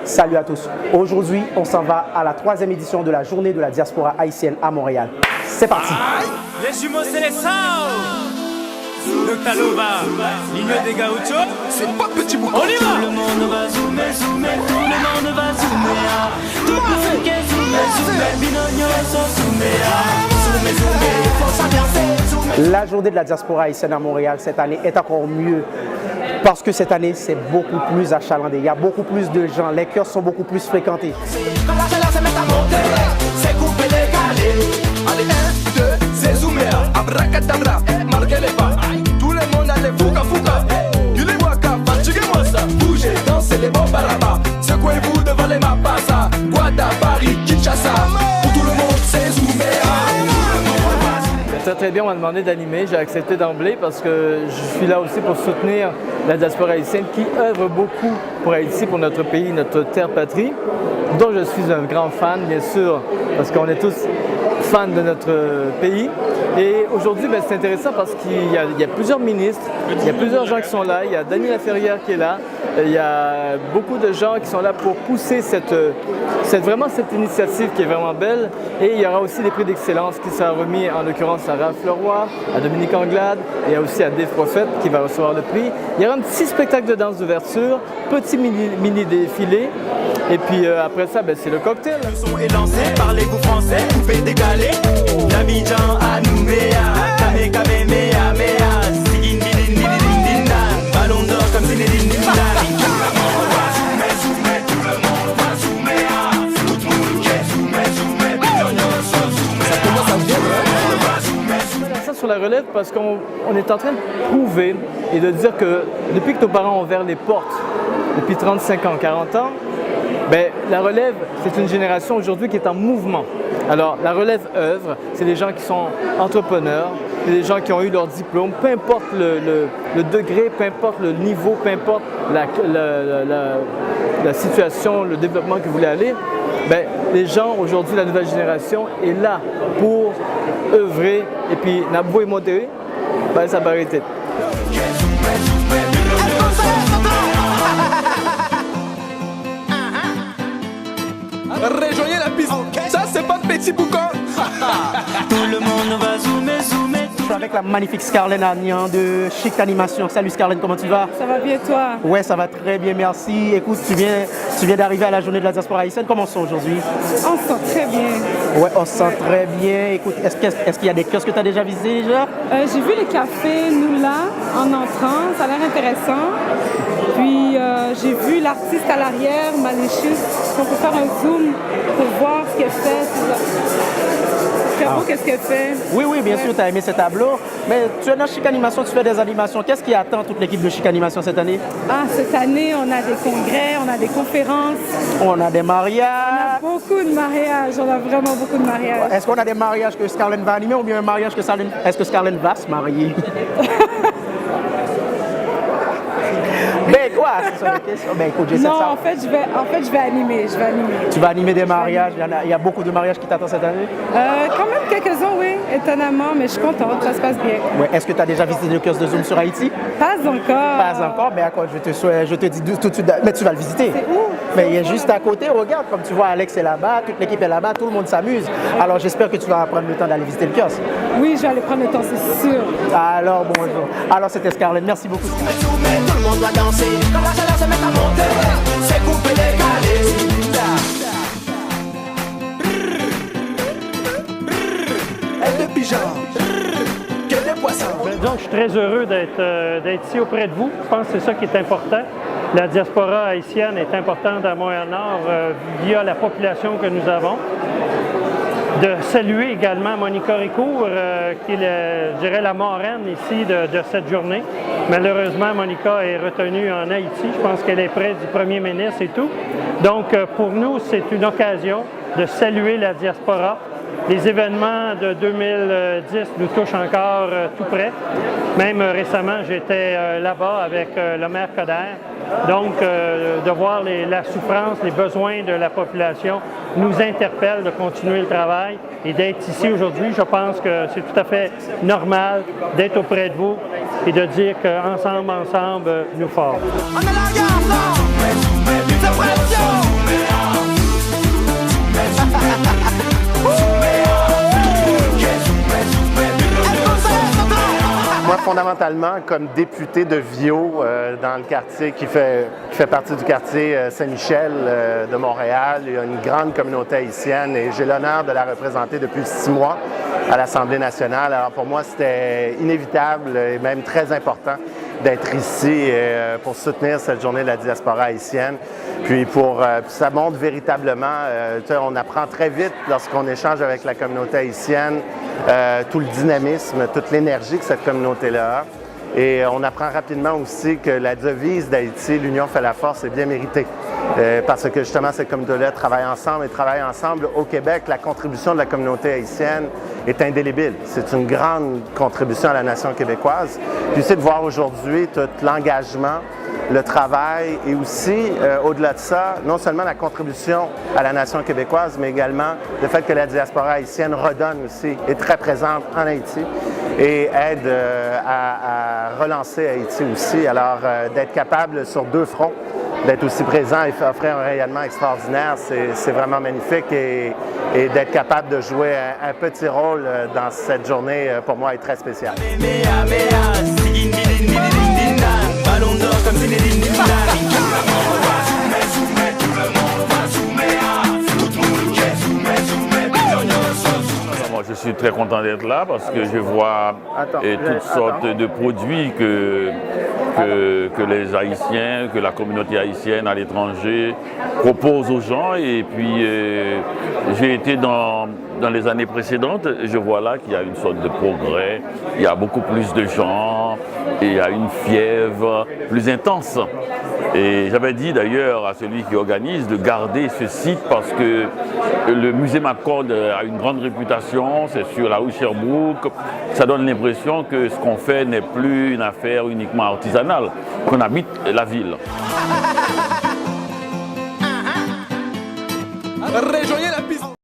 Salut à tous. Aujourd'hui, on s'en va à la 3e édition de la journée de la diaspora haïtienne à Montréal. C'est parti. Les jumeaux, c'est les Sao. Le Talova, ligne des gauchos. C'est pas petit bouton. On y va. Tout le monde va zoomer, zoomer, tout le monde va zoomer. Tout le monde qui zoomer, zoomer, binogno sont zoomer. Zoomer, zoomer, faut s'avancer. La journée de la diaspora haïtienne à Montréal cette année est encore mieux parce que cette année, c'est beaucoup plus achalandé. Il y a beaucoup plus de gens, les kiosques sont beaucoup plus fréquentés. Quand la chaleur se met à monter, c'est couper les galets. Allez, 1, 2, c'est zoomer. Abracadabra, marquez les pas. Tout le monde a les fouca fouca. Il est waka, fatiguez-moi ça. Bougez, dansez les bons barabas. Secouez-vous devant les mapasa. Guada, Paris, Kinshasa. Pour tout le monde, c'est zoomer. Très bien, on m'a demandé d'animer. J'ai accepté d'emblée parce que je suis là aussi pour soutenir la diaspora haïtienne qui œuvre beaucoup pour Haïti, pour notre pays, notre terre patrie, dont je suis un grand fan, bien sûr, parce qu'on est tous fans de notre pays. Et aujourd'hui, c'est intéressant parce qu'il y a plusieurs ministres, il y a plusieurs gens qui sont là, il y a Dany Laferrière qui est là, il y a beaucoup de gens qui sont là pour pousser vraiment cette initiative qui est vraiment belle. Et il y aura aussi des prix d'excellence qui seront remis en l'occurrence à Raph Leroy, à Dominique Anglade et aussi à Dave Prophète qui va recevoir le prix. Il y aura un petit spectacle de danse d'ouverture, petit mini défilé. Et puis après ça, c'est le cocktail. Le son est lancé, parlez-vous français, vous faites dégaler. L'Abidjan à Nouméa, Kame Kame Mea Mea, Sigin Nidin Nidin Nidin, Ballon d'or comme Zinedine Zidane. Sur la relève parce qu'on est en train de prouver et de dire que depuis que nos parents ont ouvert les portes, depuis 35 ans, 40 ans, la relève, c'est une génération aujourd'hui qui est en mouvement. Alors, la relève œuvre, c'est des gens qui sont entrepreneurs, c'est des gens qui ont eu leur diplôme, peu importe le degré, peu importe le niveau, peu importe la situation, le développement que vous voulez aller. Les gens aujourd'hui, la nouvelle génération est là pour œuvrer et puis Nabou et modéré, ça va arrêter. Rejoignez la piste. Ça, c'est pas petit boucan. Tout le monde va zoomer, zoomer. Je suis avec la magnifique Scarlett Agnan de Chic Animation. Salut Scarlett, comment tu vas? Ça va bien toi? Ouais, ça va très bien, merci. Écoute, tu viens d'arriver à la journée de la diaspora haïtienne. Comment on se sent aujourd'hui? On se sent très bien. Ouais, on se sent très bien. Écoute, est-ce qu'il y a des kiosques que tu as déjà visités déjà? J'ai vu les cafés Noula en entrant, ça a l'air intéressant. Puis j'ai vu l'artiste à l'arrière, Malicious. On peut faire un zoom pour voir ce qu'elle fait. Qu'est-ce qu'elle fait? Oui, bien sûr, tu as aimé ce tableau. Mais tu es dans Chic Animation, tu fais des animations. Qu'est-ce qui attend toute l'équipe de Chic Animation cette année? Cette année, on a des congrès, on a des conférences. On a des mariages. On a beaucoup de mariages, on a vraiment beaucoup de mariages. Est-ce qu'on a des mariages que Scarlett va animer ou bien un mariage que Scarlett... Est-ce que Scarlett va se marier? Quoi? C'est ça la question? Écoute, non, en fait, je vais animer. Tu vas animer des mariages? Il y a beaucoup de mariages qui t'attendent cette année? Quand même quelques-uns, oui, étonnamment, mais je suis contente, ça se passe bien. Ouais. Est-ce que tu as déjà visité le kiosque de Zoom sur Haïti? Pas encore. Pas encore? D'accord, je te dis tout de suite. Mais tu vas le visiter. C'est où? Mais il est juste à côté, regarde, comme tu vois, Alex est là-bas, toute l'équipe est là-bas, tout le monde s'amuse. Alors j'espère que tu vas prendre le temps d'aller visiter le kiosque. Oui, je vais aller prendre le temps, c'est sûr. Alors bonjour. Alors c'était Scarlett, merci beaucoup. Tout le monde doit danser. Quand la chaleur se met à monter, c'est couper les galets. Elle de pyjama. Quel est poisson? Donc, je suis très heureux d'être ici auprès de vous. Je pense que c'est ça qui est important. La diaspora haïtienne est importante à Montréal-Nord via la population que nous avons. De saluer également Monica Ricourt, qui est, je dirais, la marraine ici de cette journée. Malheureusement, Monica est retenue en Haïti. Je pense qu'elle est près du premier ministre et tout. Donc, pour nous, c'est une occasion de saluer la diaspora. Les événements de 2010 nous touchent encore tout près. Même récemment, j'étais là-bas avec le maire Coderre. Donc, de voir la souffrance, les besoins de la population nous interpelle de continuer le travail et d'être ici aujourd'hui. Je pense que c'est tout à fait normal d'être auprès de vous et de dire qu'ensemble, nous forts. On a la garde, c'est pression. fondamentalement comme député de Viau dans le quartier qui fait partie du quartier Saint-Michel de Montréal. Il y a une grande communauté haïtienne et j'ai l'honneur de la représenter depuis 6 mois à l'Assemblée nationale. Alors pour moi, c'était inévitable et même très important d'être ici pour soutenir cette journée de la diaspora haïtienne. Puis ça montre véritablement, on apprend très vite lorsqu'on échange avec la communauté haïtienne, tout le dynamisme, toute l'énergie que cette communauté-là a. Et on apprend rapidement aussi que la devise d'Haïti, l'union fait la force, est bien méritée. Parce que justement, ces communautés-là travaillent ensemble au Québec. La contribution de la communauté haïtienne est indélébile. C'est une grande contribution à la nation québécoise. Puis c'est de voir aujourd'hui tout l'engagement, le travail et aussi, au-delà de ça, non seulement la contribution à la nation québécoise, mais également le fait que la diaspora haïtienne redonne aussi, est très présente en Haïti et aide à relancer Haïti aussi. Alors, d'être capable sur 2 fronts, d'être aussi présent et offrir un rayonnement extraordinaire, c'est vraiment magnifique et d'être capable de jouer un petit rôle dans cette journée, pour moi, est très spécial. Je suis très content d'être là parce que je vois toutes sortes de produits que les Haïtiens, que la communauté haïtienne à l'étranger propose aux gens. Et puis j'ai été dans les années précédentes, je vois là qu'il y a une sorte de progrès, il y a beaucoup plus de gens et il y a une fièvre plus intense. Et j'avais dit d'ailleurs à celui qui organise de garder ce site parce que le musée McCord a une grande réputation, c'est sur la rue Sherbrooke. Ça donne l'impression que ce qu'on fait n'est plus une affaire uniquement artisanale, qu'on habite la ville. Rejoignez la piste.